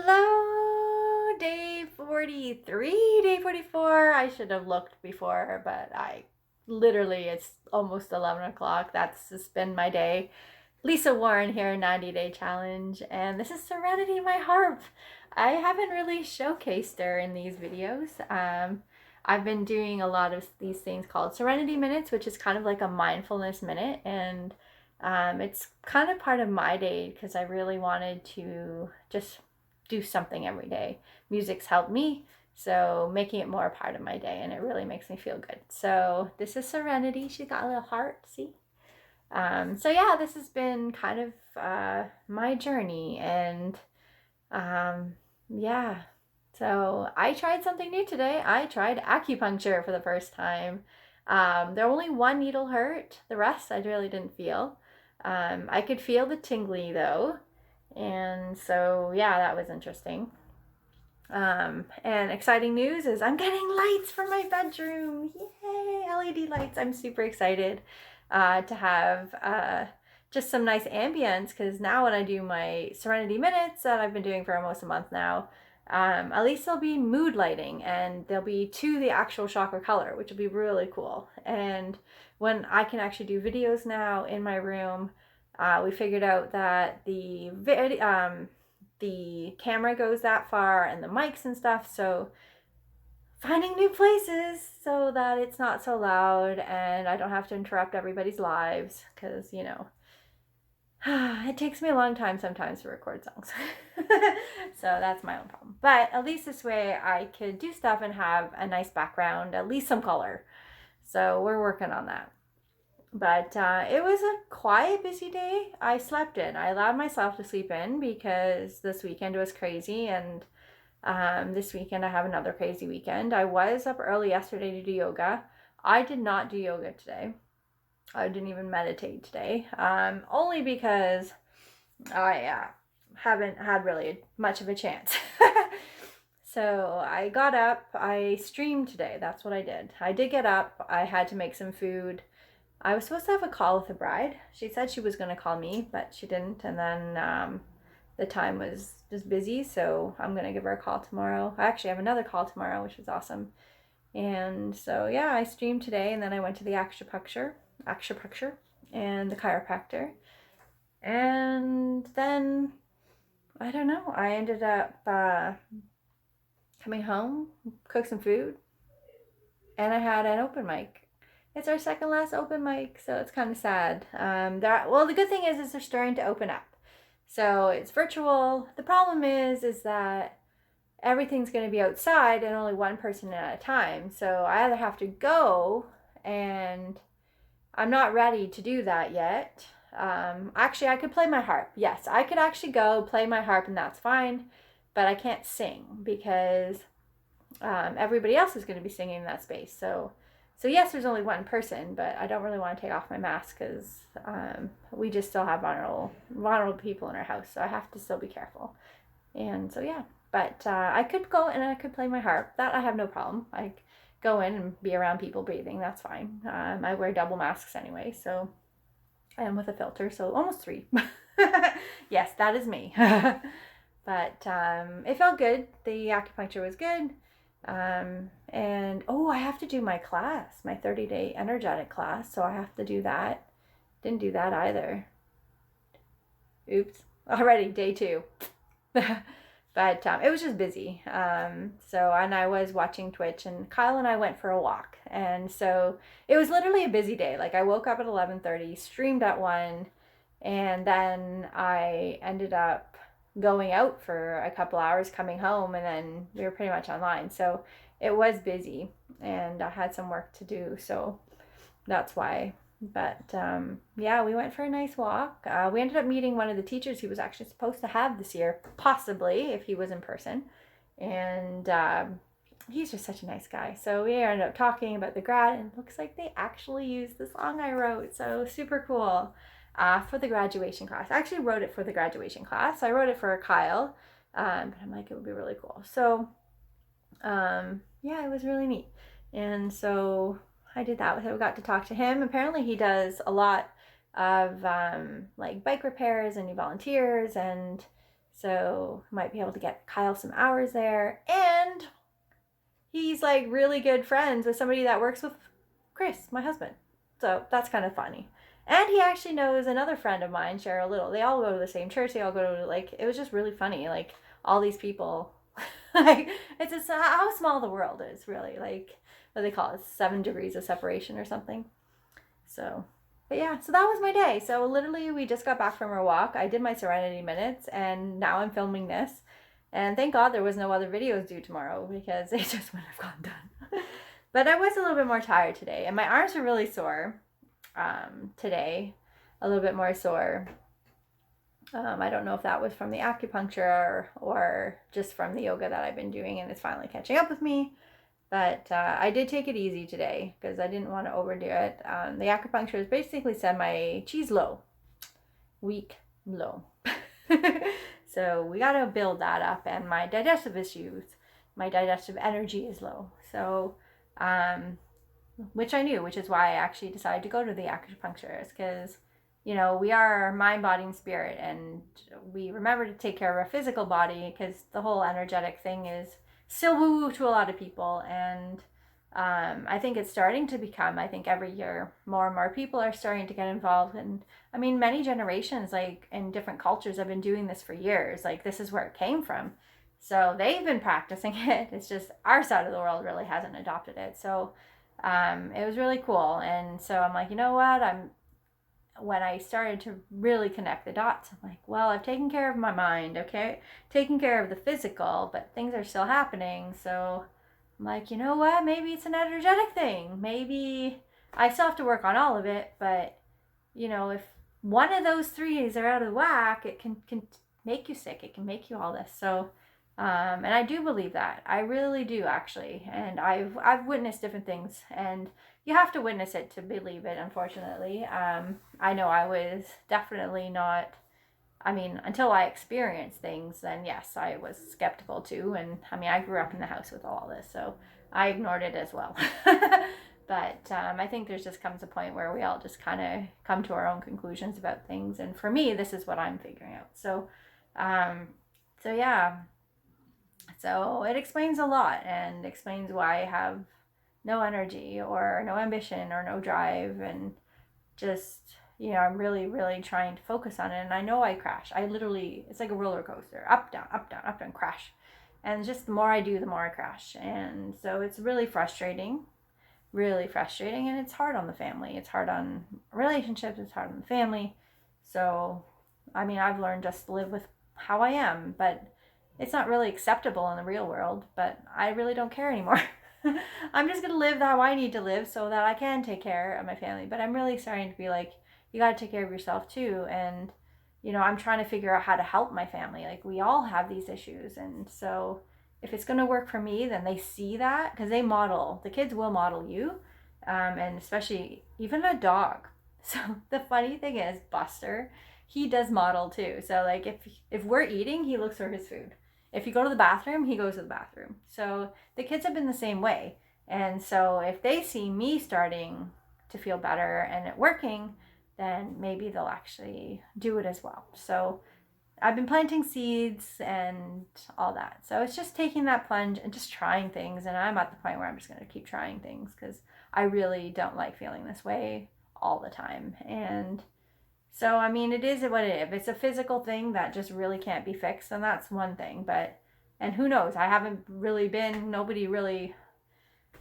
Hello, day 43, day 44. I should have looked before, but it's almost 11 o'clock. That's just been my day. Lisa Warren here, 90-day challenge, and this is Serenity, my harp. I haven't really showcased her in these videos. I've been doing a lot of these things called Serenity Minutes, which is kind of like a mindfulness minute, and it's kind of part of my day because I really wanted to just do something every day. Music's helped me, so making it more a part of my day, and it really makes me feel good. So this is Serenity. She got a little heart, see? So yeah, this has been kind of my journey, and yeah. So I tried something new today. I tried acupuncture for the first time. There only one needle hurt. The rest I really didn't feel. I could feel the tingly though, and so yeah, that was interesting. And exciting news is I'm getting lights for my bedroom. Yay, LED lights. I'm super excited to have just some nice ambience, because now when I do my Serenity Minutes that I've been doing for almost a month now, at least there'll be mood lighting, and they'll be to the actual chakra color, which will be really cool. And when I can actually do videos now in my room, we figured out that the camera goes that far and the mics and stuff, so finding new places so that it's not so loud and I don't have to interrupt everybody's lives, because it takes me a long time sometimes to record songs. So that's my own problem, but at least this way I could do stuff and have a nice background, at least some color. So we're working on that. But it was a quiet, busy day. I slept in. I allowed myself to sleep in because this weekend was crazy, and this weekend I have another crazy weekend. I was up early yesterday to do yoga. I did not do yoga today. I didn't even meditate today, only because I haven't had really much of a chance. So I got up. I streamed today. That's what I did. I did get up. I had to make some food. I was supposed to have a call with the bride. She said she was going to call me, but she didn't. And then the time was just busy, so I'm going to give her a call tomorrow. I actually have another call tomorrow, which is awesome. And so, yeah, I streamed today, and then I went to the acupuncture, and the chiropractor. And then, I don't know, I ended up coming home, cooked some food, and I had an open mic. It's our second last open mic, so it's kind of sad. Well, the good thing is they're starting to open up. So it's virtual. The problem is that everything's going to be outside and only one person at a time. So I either have to go, and I'm not ready to do that yet. Actually, I could play my harp. Yes, I could actually go play my harp, and that's fine. But I can't sing because everybody else is going to be singing in that space. So yes, there's only one person, but I don't really want to take off my mask because we just still have vulnerable people in our house, so I have to still be careful. And so yeah, but I could go and I could play my harp. That I have no problem. I go in and be around people breathing. That's fine. I wear double masks anyway, so I am with a filter, so almost 3. Yes, that is me. But it felt good. The acupuncture was good. And I have to do my class, my 30-day energetic class, so I have to do that. Didn't do that either. Oops. Already day 2. But it was just busy. And I was watching Twitch, and Kyle and I went for a walk. And so it was literally a busy day. Like, I woke up at 11:30, streamed at 1, and then I ended up going out for a couple hours, coming home, and then we were pretty much online. So it was busy, and I had some work to do, so that's why. But yeah, we went for a nice walk. We ended up meeting one of the teachers he was actually supposed to have this year, possibly, if he was in person. And he's just such a nice guy. So we ended up talking about the grad, and it looks like they actually used the song I wrote. So super cool. For the graduation class. I actually wrote it for the graduation class. I wrote it for Kyle, but I'm like, it would be really cool. So, yeah, it was really neat. And so I did that with him. We got to talk to him. Apparently he does a lot of like bike repairs, and he volunteers, and So might be able to get Kyle some hours there. And he's like really good friends with somebody that works with Chris, my husband. So that's kind of funny. And he actually knows another friend of mine, Cheryl Little. They all go to the same church. They all go to, like, it was just really funny. Like, all these people, like, it's just how small the world is, really. Like, what do they call it? 7 degrees of separation or something. So, but yeah, so that was my day. So literally, we just got back from our walk. I did my Serenity minutes, and now I'm filming this. And thank God there was no other videos due tomorrow because they just wouldn't have gotten done. But I was a little bit more tired today, and my arms were really sore today, a little bit more sore. I don't know if that was from the acupuncture or just from the yoga that I've been doing, and it's finally catching up with me. But I did take it easy today because I didn't want to overdo it. The acupuncture has basically said my chi's low, weak, low. So we got to build that up, and my digestive issues, my digestive energy is low. So, which I knew, which is why I actually decided to go to the acupuncturist, because, you know, we are mind, body, and spirit, and we remember to take care of our physical body because the whole energetic thing is still woo-woo to a lot of people. And I think it's starting to become, I think every year more and more people are starting to get involved. And I mean, many generations, like in different cultures, have been doing this for years. Like, this is where it came from. So they've been practicing it. It's just our side of the world really hasn't adopted it. So it was really cool. And so I'm like, you know what? When I started to really connect the dots, I'm like, well, I've taken care of my mind, okay? Taking care of the physical, but things are still happening. So I'm like, you know what? Maybe it's an energetic thing. Maybe I still have to work on all of it, but, you know, if one of those threes are out of whack, it can make you sick. It can make you all this. So, and I do believe that. I really do, actually. And I've witnessed different things, and you have to witness it to believe it, unfortunately. I know I was definitely not, I mean, until I experienced things, then yes, I was skeptical too. And I mean, I grew up in the house with all this, so I ignored it as well. But I think there's just comes a point where we all just kind of come to our own conclusions about things. And for me, this is what I'm figuring out. So, so yeah. So it explains a lot and explains why I have no energy or no ambition or no drive, and just, you know, I'm really, really trying to focus on it. And I know I crash. I literally, it's like a roller coaster, up, down, up, down, up, down, crash. And just the more I do, the more I crash. And so it's really frustrating, and it's hard on the family. It's hard on relationships. It's hard on the family. So, I mean, I've learned just to live with how I am, but it's not really acceptable in the real world, but I really don't care anymore. I'm just gonna live how I need to live so that I can take care of my family. But I'm really starting to be like, you gotta take care of yourself too. And, you know, I'm trying to figure out how to help my family. Like, we all have these issues. And so if it's gonna work for me, then they see that, because they model, the kids will model you. And especially even a dog. So the funny thing is, Buster, he does model too. So like, if we're eating, he looks for his food. If you go to the bathroom, he goes to the bathroom. So the kids have been the same way. And so if they see me starting to feel better and it working, then maybe they'll actually do it as well. So I've been planting seeds and all that. So it's just taking that plunge and just trying things. And I'm at the point where I'm just going to keep trying things, because I really don't like feeling this way all the time. And so, I mean, it is what it is. If it's a physical thing that just really can't be fixed, then that's one thing. But, and who knows? I haven't really been,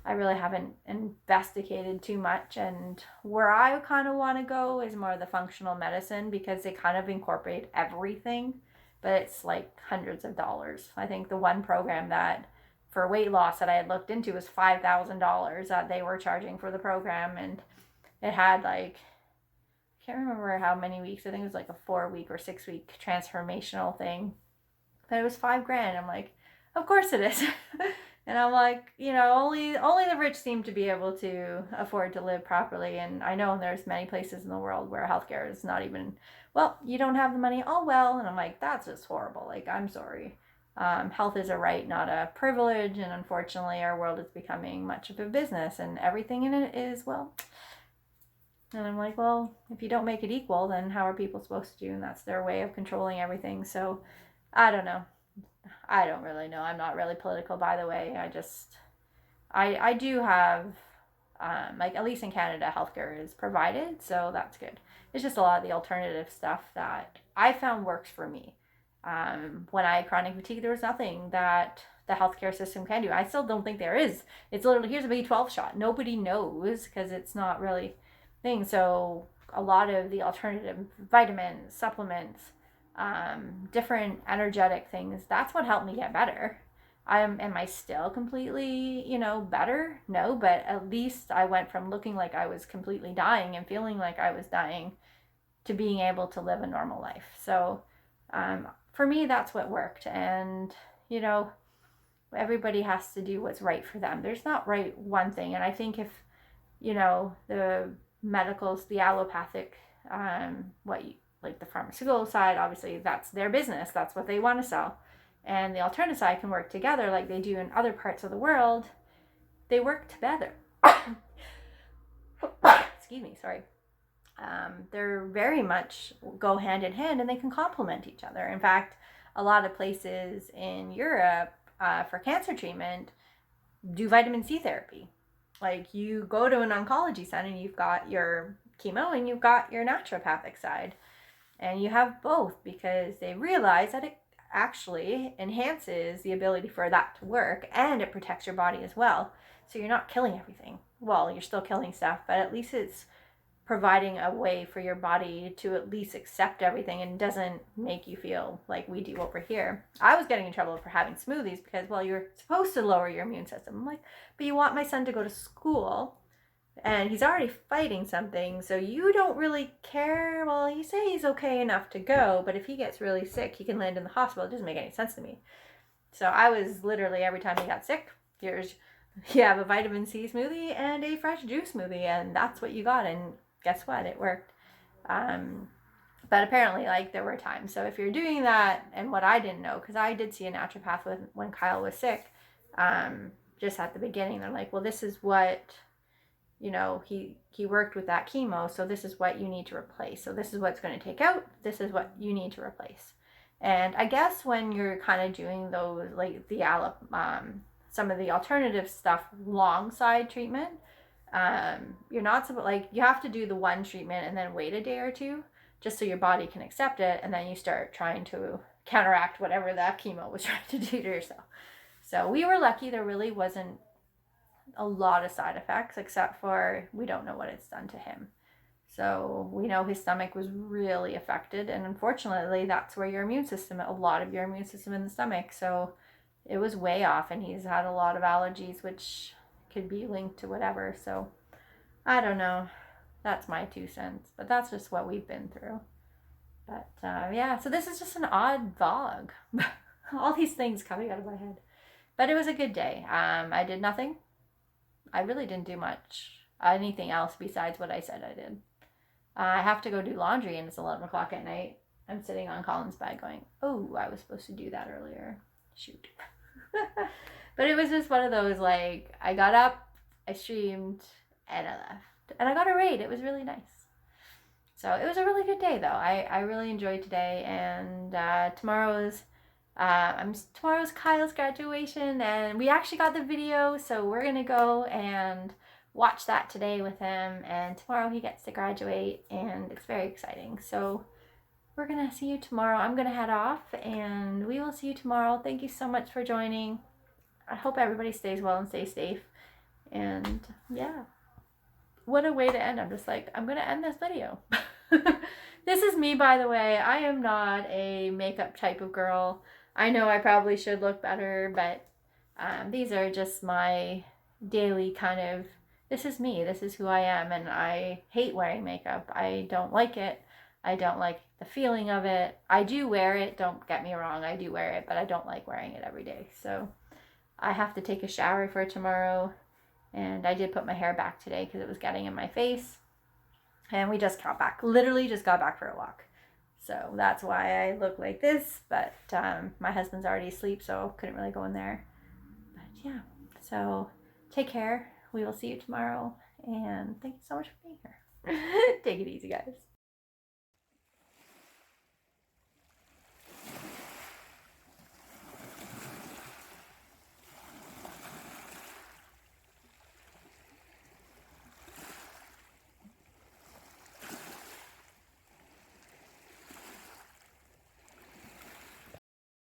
I really haven't investigated too much. And where I kind of want to go is more the functional medicine, because they kind of incorporate everything, but it's like hundreds of dollars. I think the one program that for weight loss that I had looked into was $5,000 that they were charging for the program. And it had like, can't remember how many weeks. I think it was like a 4-week or 6-week transformational thing. But it was $5,000. I'm like, of course it is. And I'm like, you know, only the rich seem to be able to afford to live properly. And I know there's many places in the world where healthcare is not even, well, you don't have the money. Oh, well. And I'm like, that's just horrible. Like, I'm sorry. Health is a right, not a privilege. And unfortunately, our world is becoming much of a business, and everything in it is, well. And I'm like, well, if you don't make it equal, then how are people supposed to do? And that's their way of controlling everything. So I don't know. I don't really know. I'm not really political, by the way. I do have, like, at least in Canada, healthcare is provided, so that's good. It's just a lot of the alternative stuff that I found works for me. When I had chronic fatigue, there was nothing that the healthcare system can do. I still don't think there is. It's literally, here's a B12 shot. Nobody knows because it's not really thing. So a lot of the alternative vitamins, supplements, different energetic things, that's what helped me get better. Am I still completely, better? No, but at least I went from looking like I was completely dying and feeling like I was dying to being able to live a normal life. So for me, that's what worked. And, everybody has to do what's right for them. There's not right one thing. And I think if, the medicals, the allopathic, like the pharmaceutical side, obviously that's their business. That's what they want to sell. And the alternative side can work together like they do in other parts of the world. They work together. Excuse me, sorry. They're very much go hand in hand and they can complement each other. In fact, a lot of places in Europe for cancer treatment do vitamin C therapy. Like you go to an oncology center and you've got your chemo and you've got your naturopathic side. And you have both because they realize that it actually enhances the ability for that to work and it protects your body as well. So you're not killing everything. Well, you're still killing stuff, but at least it's providing a way for your body to at least accept everything and doesn't make you feel like we do over here. I was getting in trouble for having smoothies because, well, you're supposed to lower your immune system. I'm like, but you want my son to go to school and he's already fighting something, so you don't really care. Well, you say he's okay enough to go, but if he gets really sick, he can land in the hospital. It doesn't make any sense to me. So I was literally, every time he got sick, you have a vitamin C smoothie and a fresh juice smoothie, and that's what you got. And guess what? It worked. But apparently, like, there were times. So if you're doing that, and what I didn't know, because I did see a naturopath when Kyle was sick, just at the beginning, they're like, well, this is what, he worked with that chemo, so this is what you need to replace. So this is what's going to take out. This is what you need to replace. And I guess when you're kind of doing those, like some of the alternative stuff alongside treatment, you're not supposed, like, you have to do the one treatment and then wait a day or two just so your body can accept it, and then you start trying to counteract whatever that chemo was trying to do to yourself. So we were lucky. There really wasn't a lot of side effects, except for we don't know what it's done to him. So we know his stomach was really affected, and unfortunately that's where your immune system, a lot of your immune system in the stomach, so it was way off, and he's had a lot of allergies which could be linked to whatever. So I don't know, that's my 2 cents, but that's just what we've been through. But yeah, so this is just an odd vlog. All these things coming out of my head, but it was a good day. I did nothing. I really didn't do much anything else besides what I said I did. I have to go do laundry and it's 11 o'clock at night. I'm sitting on Colin's bed going, oh, I was supposed to do that earlier. Shoot. But it was just one of those, like, I got up, I streamed, and I left. And I got a raid. It was really nice. So it was a really good day, though. I really enjoyed today. And tomorrow's Kyle's graduation, and we actually got the video, so we're gonna go and watch that today with him, and tomorrow he gets to graduate, and it's very exciting. So we're gonna see you tomorrow. I'm gonna head off, and we will see you tomorrow. Thank you so much for joining. I hope everybody stays well and stays safe. And yeah, what a way to end. I'm just like, I'm gonna end this video. This is me, by the way. I am not a makeup type of girl. I know I probably should look better, but these are just my daily kind of, this is me, this is who I am, and I hate wearing makeup. I don't like it. I don't like the feeling of it. I do wear it, don't get me wrong, I do wear it, but I don't like wearing it every day. So I have to take a shower for tomorrow, and I did put my hair back today because it was getting in my face. And we just got back, literally just got back for a walk. So that's why I look like this, but my husband's already asleep, so couldn't really go in there. But yeah, so take care. We will see you tomorrow, and thank you so much for being here. Take it easy, guys.